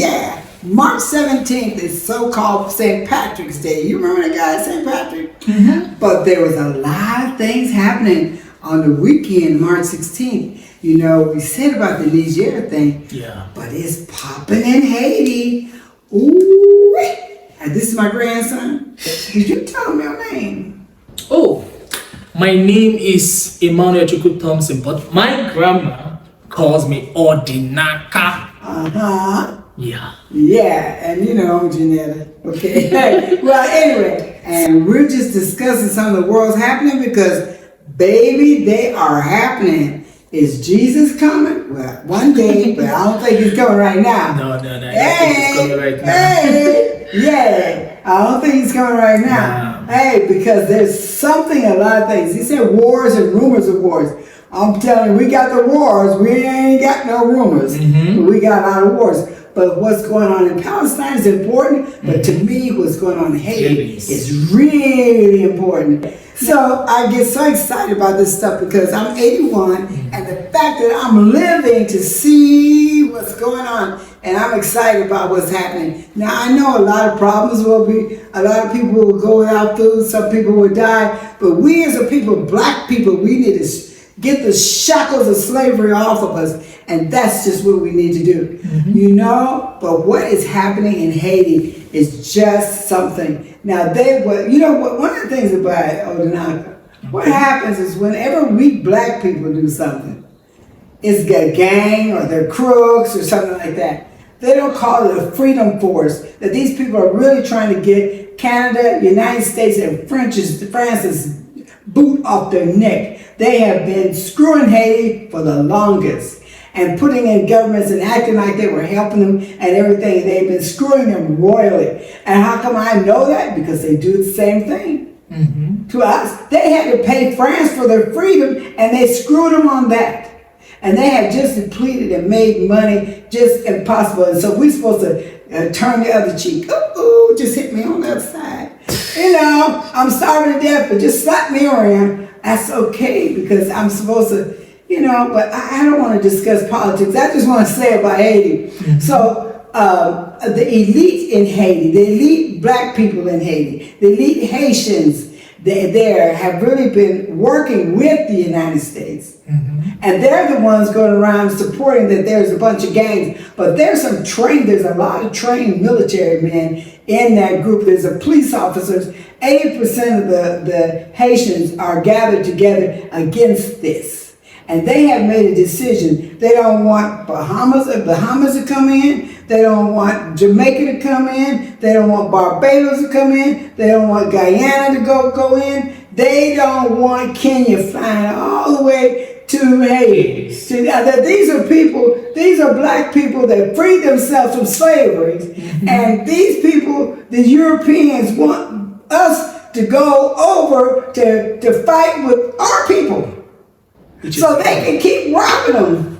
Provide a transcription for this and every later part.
Yeah. March 17th is so-called St. Patrick's Day. You remember that guy, St. Patrick? Mm-hmm. But there was a lot of things happening on the weekend, March 16th. You know, we said about the Niger thing. Yeah. But it's popping in Haiti. Ooh. And this is my grandson. Did you tell him your name? Oh, my name is Emmanuel Chuku Thompson, but my grandma calls me Ordinaka. Uh-huh. Yeah. Yeah, and you know, Janetta. Okay. Hey, well, anyway, and we're just discussing some of the world's happening because, baby, they are happening. Is Jesus coming? Well, one day, but I don't think he's coming right now. No. I don't think he's coming right now. Hey, yeah. I don't think he's coming right now. No. Hey, because there's something, a lot of things. He said wars and rumors of wars. I'm telling you, we got the wars. We ain't got no rumors. Mm-hmm. But we got a lot of wars. But what's going on in Palestine is important. But to me, what's going on in Haiti is really important. So I get so excited about this stuff because I'm 81, and the fact that I'm living to see what's going on, and I'm excited about what's happening. Now I know a lot of problems will be, a lot of people will go without food, some people will die, but we as a people, black people, we need to get the shackles of slavery off of us, and that's just what we need to do. You know, but what is happening in Haiti is just something. Now you know what, one of the things about Odinaka, what happens is whenever we black people do something, it's a gang or they're crooks or something like that, they don't call it a freedom force, that these people are really trying to get Canada, United States, and France's boot off their neck. They have been screwing Haiti for the longest and putting in governments and acting like they were helping them and everything. They've been screwing them royally. And how come I know that? Because they do the same thing to us. They had to pay France for their freedom, and they screwed them on that. And they have just depleted and made money just impossible. And so we're supposed to turn the other cheek. Ooh, just hit me on the other side. You know, I'm starving to death, but just slap me around. That's okay, because I'm supposed to, you know, but I don't want to discuss politics. I just want to say about Haiti. So the elite in Haiti, the elite black people in Haiti, the elite Haitians there have really been working with the United States. And they're the ones going around supporting that there's a bunch of gangs. But there's a lot of trained military men in that group. There's a police officers. 80% of the Haitians are gathered together against this. And they have made a decision. They don't want Bahamas to come in. They don't want Jamaica to come in. They don't want Barbados to come in. They don't want Guyana to go in. They don't want Kenya flying all the way to Haiti. These are people, these are black people that freed themselves from slavery. And these people, the Europeans, want us to go over to fight with our people. So they can keep robbing them.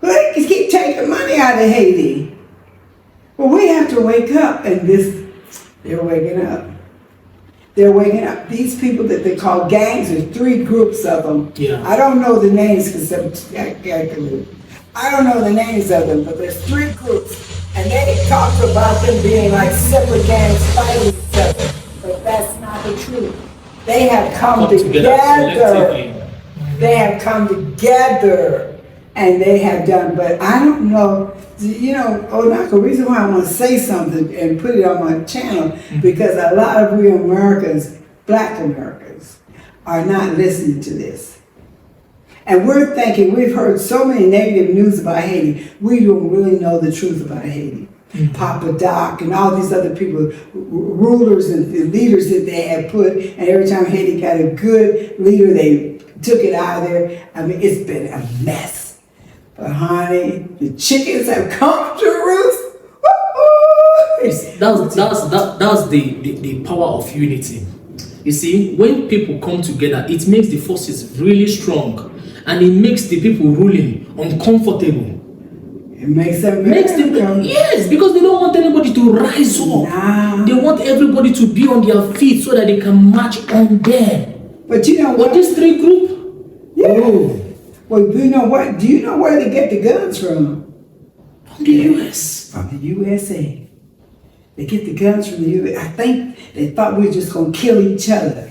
They can keep taking money out of Haiti. But we have to wake up, and they're waking up. They're waking up. These people that they call gangs, there's 3 groups of them. Yeah. I don't know the names because I don't know the names of them, but there's 3 groups. And they talked about them being like separate gangs fighting each other. But that's not the truth. They have come together. They have come together, and they have done, but I don't know, you know, Onaka, the reason why I want to say something and put it on my channel, because a lot of we Americans, black Americans, are not listening to this. And we're thinking, we've heard so many negative news about Haiti, we don't really know the truth about Haiti. Papa Doc and all these other people, rulers and leaders that they have put, and every time Haiti got a good leader, they took it out of there. I mean, it's been a mess. But honey, the chickens have come to roost. That's the power of unity. You see, when people come together, it makes the forces really strong, and it makes the people ruling uncomfortable. It makes them yes, because they don't want anybody to rise up. Nah. They want everybody to be on their feet so that they can march on them. But you know what? But this 3 group? Yeah. Oh. Well, you know what? Do you know where they get the guns from? from the US. from the USA. They get the guns from the U.S. I think they thought we were just gonna kill each other.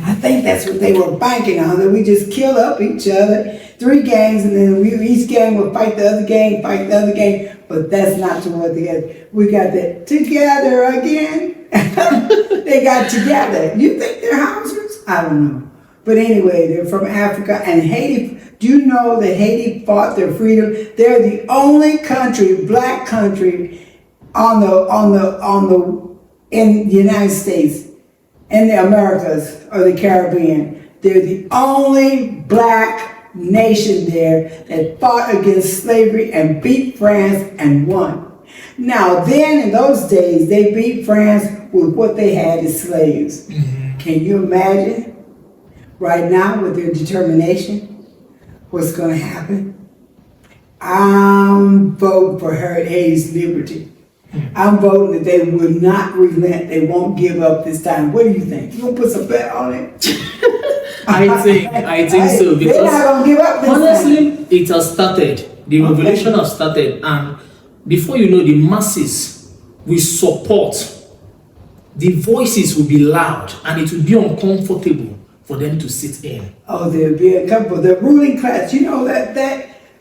I think that's what they were banking on, that we just kill up each other. Three gangs, and then each gang will fight the other gang, fight the other gang. But that's not to what they got. We got that together again. They got together. You think they're Hausers? I don't know. But anyway, they're from Africa and Haiti. Do you know that Haiti fought their freedom? They're the only country, black country, in the United States, in the Americas or the Caribbean. They're the only black nation there that fought against slavery and beat France and won. Now then, in those days, they beat France with what they had as slaves. Can you imagine right now with their determination what's going to happen? I'm voting for Haiti's liberty. I'm voting that they will not relent. They won't give up this time. What do you think? You gonna put some bet on it? I think so, because they're not gonna give up this honestly, time. it has started. The revolution has started, and before you know, the masses will support. The voices will be loud, and it will be uncomfortable for them to sit in. Oh, they'll be uncomfortable. The ruling class, you know that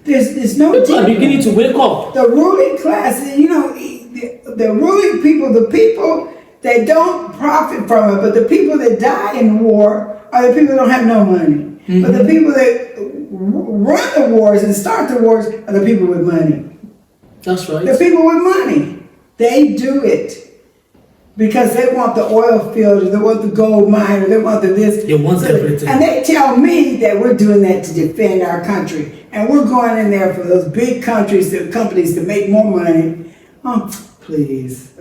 there's no. People are beginning to wake up. The ruling class, you know, the ruling people, the people that don't profit from it, but the people that die in war are the people that don't have no money. But the people that run the wars and start the wars are the people with money. That's right. The people with money, they do it because they want the oil field, they want the gold mine, or they want the this. They want everything. And they tell me that we're doing that to defend our country. And we're going in there for those big companies to make more money. Oh, please.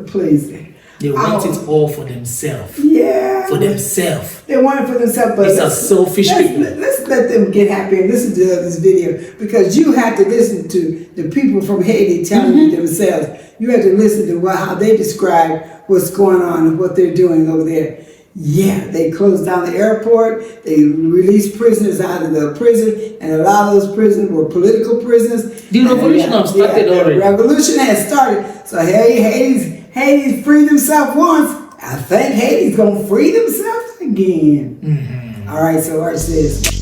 They want it all for themselves. Yeah. For themselves. They want it for themselves. But These are selfish people. Let's let them get happy and listen to this video, because you have to listen to the people from Haiti telling you themselves. You have to listen to how they describe what's going on and what they're doing over there. Yeah, they closed down the airport. They released prisoners out of the prison, and a lot of those prisoners were political prisoners. The revolution has started already. The revolution has started. So Haiti's freed themselves once. I think Haiti's gonna free themselves again. All right, so watch this.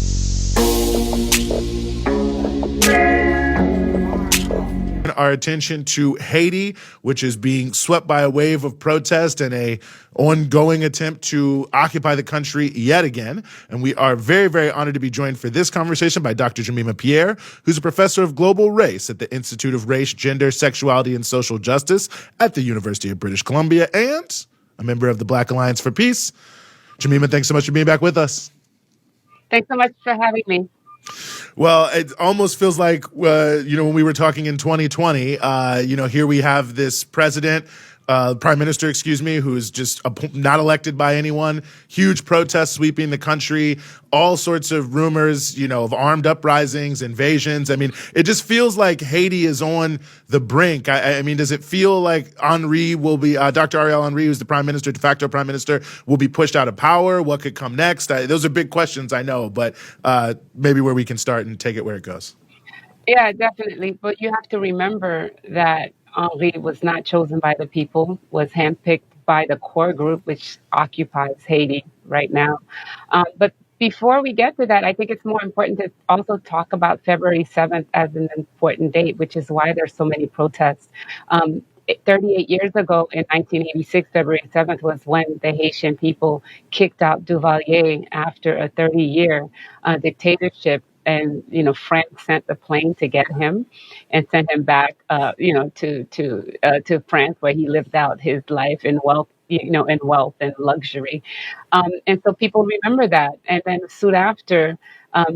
Our attention to Haiti, which is being swept by a wave of protest and a ongoing attempt to occupy the country yet again. And we are very, very honored to be joined for this conversation by Dr. Jemima Pierre, who's a professor of global race at the Institute of Race, Gender, Sexuality, and Social Justice at the University of British Columbia and a member of the Black Alliance for Peace. Jemima, thanks so much for being back with us. Thanks so much for having me. Well, it almost feels like, when we were talking in 2020, here we have this president, prime minister, who's just not elected by anyone, huge protests sweeping the country, all sorts of rumors, of armed uprisings, invasions. I mean, it just feels like Haiti is on the brink. I mean, does it feel like Henry will be, Dr. Ariel Henry, who's the prime minister, de facto prime minister, will be pushed out of power? What could come next? Those are big questions, I know, but maybe where we can start and take it where it goes. Yeah, definitely. But you have to remember that Henri was not chosen by the people, was handpicked by the core group, which occupies Haiti right now. But before we get to that, I think it's more important to also talk about February 7th as an important date, which is why there's so many protests. 38 years ago, in 1986, February 7th was when the Haitian people kicked out Duvalier after a 30-year dictatorship. And France sent the plane to get him, and sent him back, to France, where he lived out his life in wealth, and luxury. And so people remember that. And then soon after,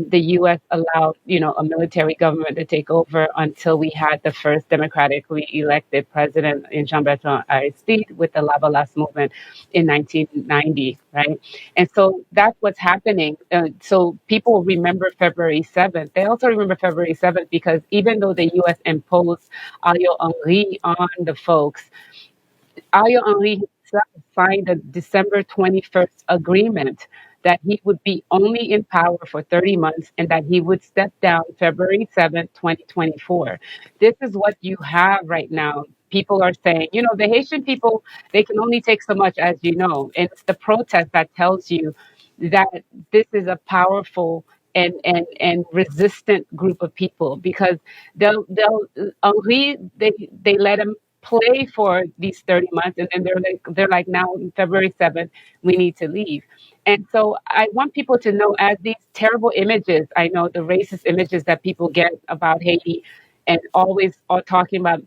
the U.S. allowed, a military government to take over until we had the first democratically elected president in Jean-Bertrand Aristide with the Lavalas movement in 1990, right? And so that's what's happening. So people remember February 7th. They also remember February 7th because even though the U.S. imposed Ariel Henry on the folks, Ariel Henry himself signed a December 21st agreement that he would be only in power for 30 months and that he would step down February 7th, 2024. This is what you have right now. People are saying, the Haitian people, they can only take so much, as you know. And it's the protest that tells you that this is a powerful and resistant group of people, because they'll Henri, they let him play for these 30 months, and then they're like, now February 7th we need to leave. And so I want people to know, as these terrible images, I know the racist images that people get about Haiti, and always are talking about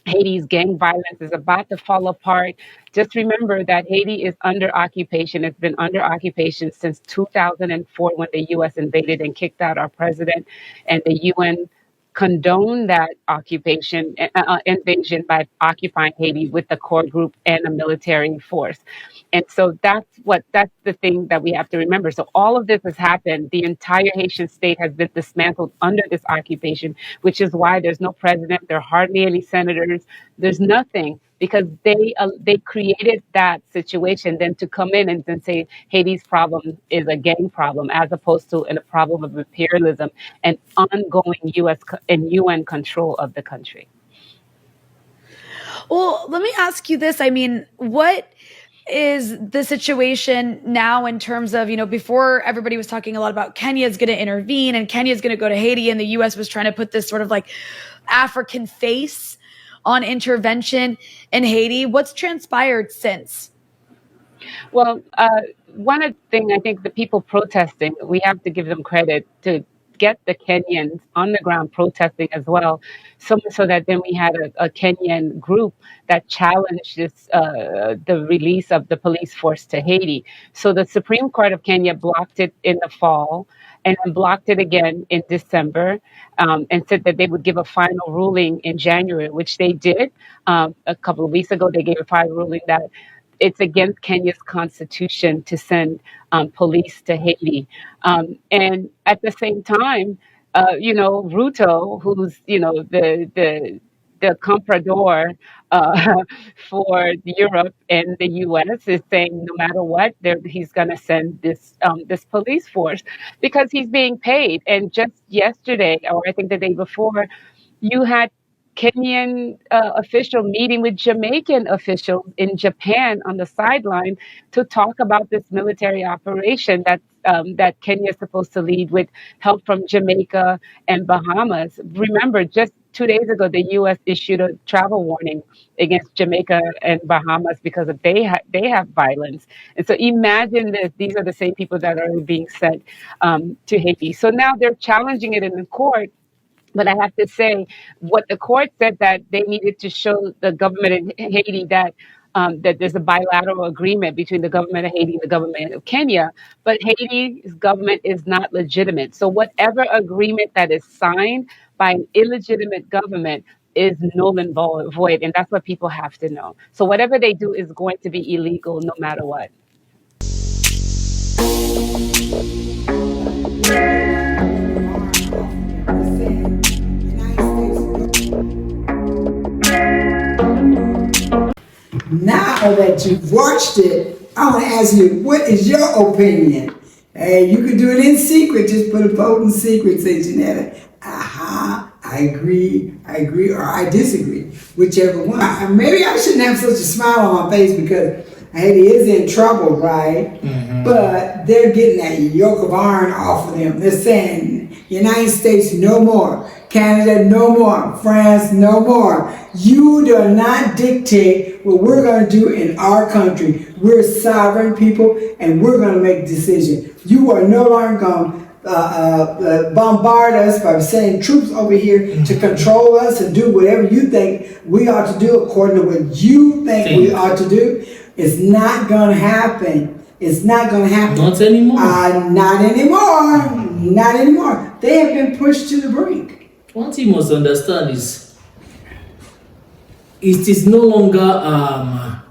Haiti's gang violence is about to fall apart. Just remember that Haiti is under occupation. It's been under occupation since 2004, when the U.S. invaded and kicked out our president, and the UN condoned that invasion by occupying Haiti with the core group and a military force. And so that's the thing that we have to remember. So all of this has happened. The entire Haitian state has been dismantled under this occupation, which is why there's no president. There are hardly any senators. There's nothing, because they created that situation, then to come in and then say Haiti's problem is a gang problem, as opposed to a problem of imperialism and ongoing U.S. and UN control of the country. Well, let me ask you this. I mean, what is the situation now in terms of, before everybody was talking a lot about Kenya's going to intervene and Kenya's going to go to Haiti, and the U.S. was trying to put this sort of like African face on intervention in Haiti. What's transpired since? Well, one of the things, I think the people protesting, we have to give them credit to get the Kenyans on the ground protesting as well, so that then we had a Kenyan group that challenged the release of the police force to Haiti. So the Supreme Court of Kenya blocked it in the fall, and then blocked it again in December, and said that they would give a final ruling in January, which they did. A couple of weeks ago, they gave a final ruling that it's against Kenya's constitution to send police to Haiti. And at the same time, Ruto, who's, the comprador for Europe and the U.S., is saying no matter what, he's going to send this police force because he's being paid. And just yesterday, or I think the day before, you had Kenyan official meeting with Jamaican officials in Japan on the sideline to talk about this military operation that Kenya is supposed to lead, with help from Jamaica and Bahamas. Remember, just 2 days ago, the U.S. issued a travel warning against Jamaica and Bahamas because they have violence. And so imagine this: these are the same people that are being sent to Haiti. So now they're challenging it in the court. But I have to say, what the court said, that they needed to show the government in Haiti that there's a bilateral agreement between the government of Haiti and the government of Kenya. But Haiti's government is not legitimate. So whatever agreement that is signed by an illegitimate government is null and void. And that's what people have to know. So whatever they do is going to be illegal no matter what. Now that you've watched it, I want to ask you, what is your opinion? Hey, you could do it in secret. Just put a vote in secret. Say, Janetta, I agree, or I disagree, whichever one. Maybe I shouldn't have such a smile on my face because Haiti is in trouble, right? Mm-hmm. But they're getting that yoke of iron off of them. They're saying, United States, no more. Canada, no more. France, no more. You do not dictate what we're going to do in our country. We're sovereign people, and we're going to make decisions. You are no longer going to bombard us by sending troops over here to control us and do whatever you think we ought to do according to what you think we ought to do. It's not going to happen. It's not going to happen. Not anymore. Not anymore. Not anymore. They have been pushed to the brink. What you must understand is, it is no longer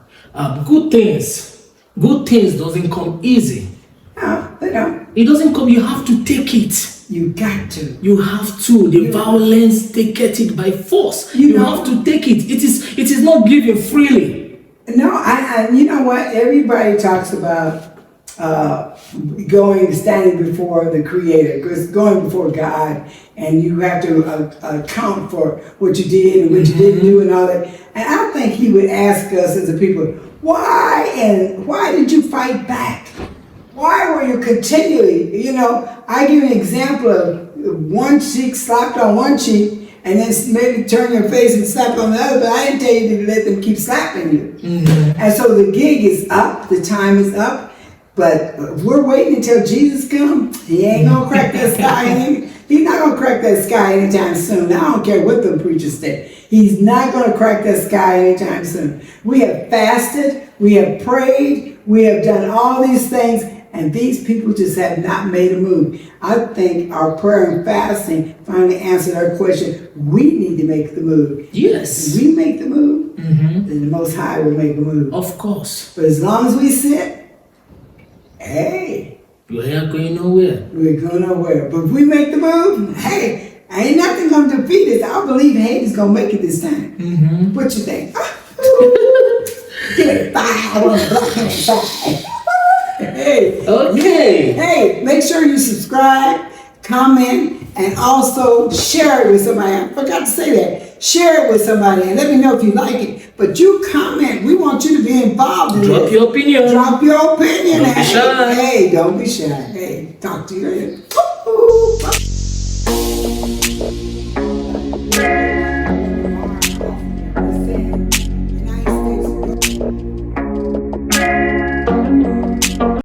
good things. Good things doesn't come easy. No, they don't. It doesn't come. You have to take it. You got to. You have to. The violence, they get it by force. You have to take it. It is not given freely. No, I you know what? Everybody talks about standing before the Creator, going before God, and you have to account for what you did and what you didn't do and all that. And I think He would ask us as a people, why did you fight back? Why were you continually, I give you an example of one cheek slapped on one cheek, and then maybe turn your face and slap on the other, but I didn't tell you to let them keep slapping you. Mm-hmm. And so the gig is up, the time is up, but we're waiting until Jesus comes. He ain't gonna crack that sky. He's not gonna crack that sky anytime soon. I don't care what the preachers say. He's not gonna crack that sky anytime soon. We have fasted, we have prayed, we have done all these things, and these people just have not made a move. I think our prayer and fasting finally answered our question. We need to make the move. Yes. If we make the move, then the Most High will make a move. Of course. But as long as we sit, hey, you ain't going nowhere. We're going nowhere. But if we make the move, hey, ain't nothing going to defeat us. I believe Haiti's going to make it this time. Mm-hmm. What you think? Give it 5. I want to block it 5. Hey, okay. Hey, make sure you subscribe, comment, and also share it with somebody. I forgot to say that. Share it with somebody and let me know if you like it. But you comment. We want you to be involved in this. Drop your opinion. Drop your opinion. Don't be shy. Hey, don't be shy. Hey, talk to you later.